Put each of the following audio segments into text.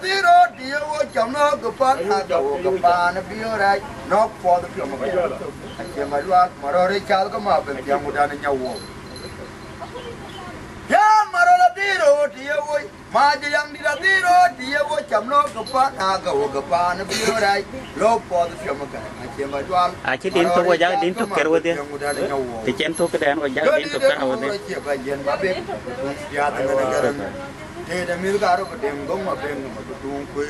Tiro dia wo chamno kapan aga wo kapan biore nok for the film ma ake malwa marore chal ko ma be yang muda ne nyawo ya marole tiro dia wo ma je yang di tiro dia wo chamno kapan aga wo kapan biore lo for the film ka ake malwa chỉ đến thôi bây giờ đến chụp kẹo rồi đi thì chém thôi cái đèn bây giờ đến chụp kẹo rồi đi thế là mình cả rồi đem gông mà bên mà tụi quê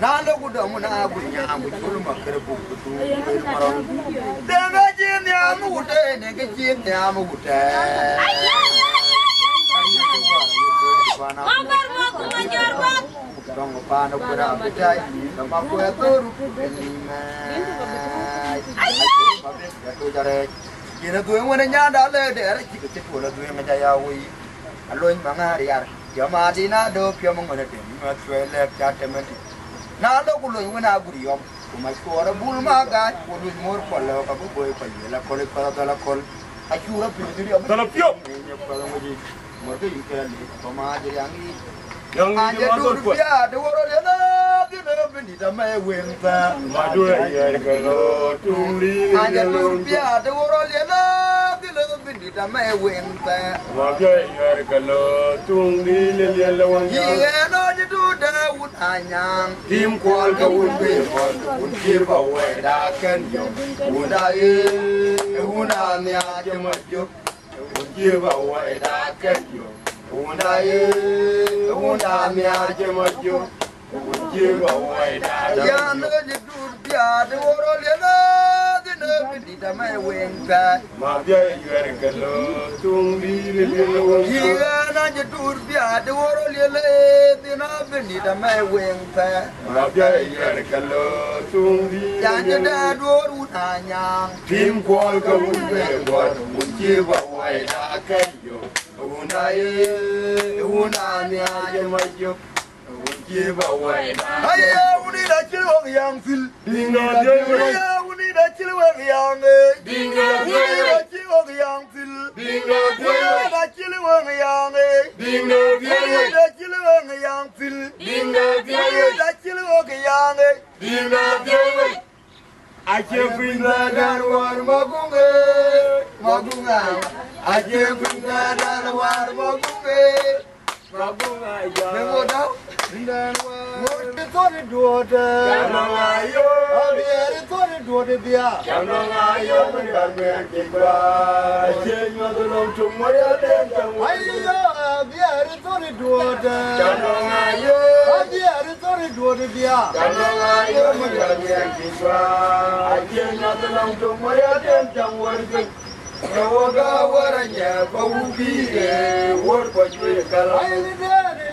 na lo cũng đâm na bụi nhà bụi chul mà cái bụi tụi quê mà rồi đem cái chiên nhà mà hụt này cái chiên nhà mà hụt Dong apa nak pernah berjaya, sama aku itu tu cari. Kira tu yang mana nyada le, dia ada cikgu cikgu le tu yang ngejaya wi, aloi mangari ar. Jama di na do pia mangone tem, masuele cate menti. Na do kulo yang mana aguri om, kumai kuara bul maga, kulo mor kulo kabu boy pagi, la kol kala kol. Acura pili om. Dalam pio. Kalau ngaji, mor tu ikan ni, pama aja yang ni. Yang ini masuk pun. Ya, dua orang dia nak kita beli damai wenta. Madu ya kalau tungli. Hanya rupiah, dua orang dia nak kita beli damai wenta. Madu ya kalau tungli lelian lawan. Iya, no itu Daud anyang. Tim kual kawin bebon, unkir bawa dakan jom. Udai, unani aja maju. Unkir bawa dakan jom. Unai, unami aja maju. Unkir bawa dakan. Ya, no itu rupiah, dua orang dia nak kita beli damai wenta. Madu ya kalau tungli lelian lawan. Iya, nanya rupiah, dua orang dia nak beli damai wenta. Madu ya kalau tungli. Jangan ada dua orang anyang. Tim kual kawin bebon, unkir bawa dakan jom. Unai, unani aja maju. Unkir bawa dakan. Ayah, uni dah cilwang yang fil. Dinggal dia. Ayah, uni dah cilwang yang Dinggal dia. uni dah cilwang yang fil. Dinggal dia. Uni dah cilwang yang Dinggal dia. uni dah cilwang yang fil. Dinggal dia. Uni dah cilwang yang Dinggal dia. Aceh pindah dan war magunge, magunga. Aceh pindah dan war magunge, magunga ya. Mengo dah. Dan war. Mesti tadi dua dah. Jangan ayo. Biar tadi dua dah biar. Jangan ayo mendarmen kita. Aceh nyatulong cuma ya dan Ayo, biar tadi dua dah. Jangan ayo. Biar tadi dua dah biar. Jangan ayo mendarmen kita. Aceh nyatulong cuma ya dan warga. Kawaga waranya bau bige, war pajwe kalau. Ayo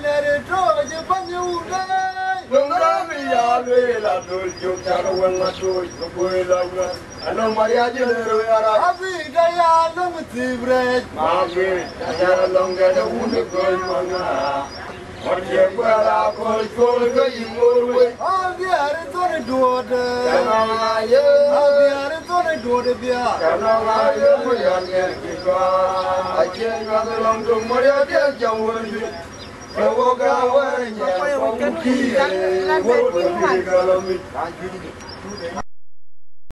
dari troje panjudai. Nungrami ya lela dul juk carawan masuk kebuela ulas. Ano Maria jelero yara. Abi daya long tibret. Mage daya longga da unde koi manga. Orje kuala kol ke imurwe. Biar tadi dua dah. Jangan ayo. Biar tadi dua dah biar. Jangan ayo menyanyi kita. Aceh ngadong dong Maria dia jauh lebih. Kawaga waranya bau bige, war pajwe kalau.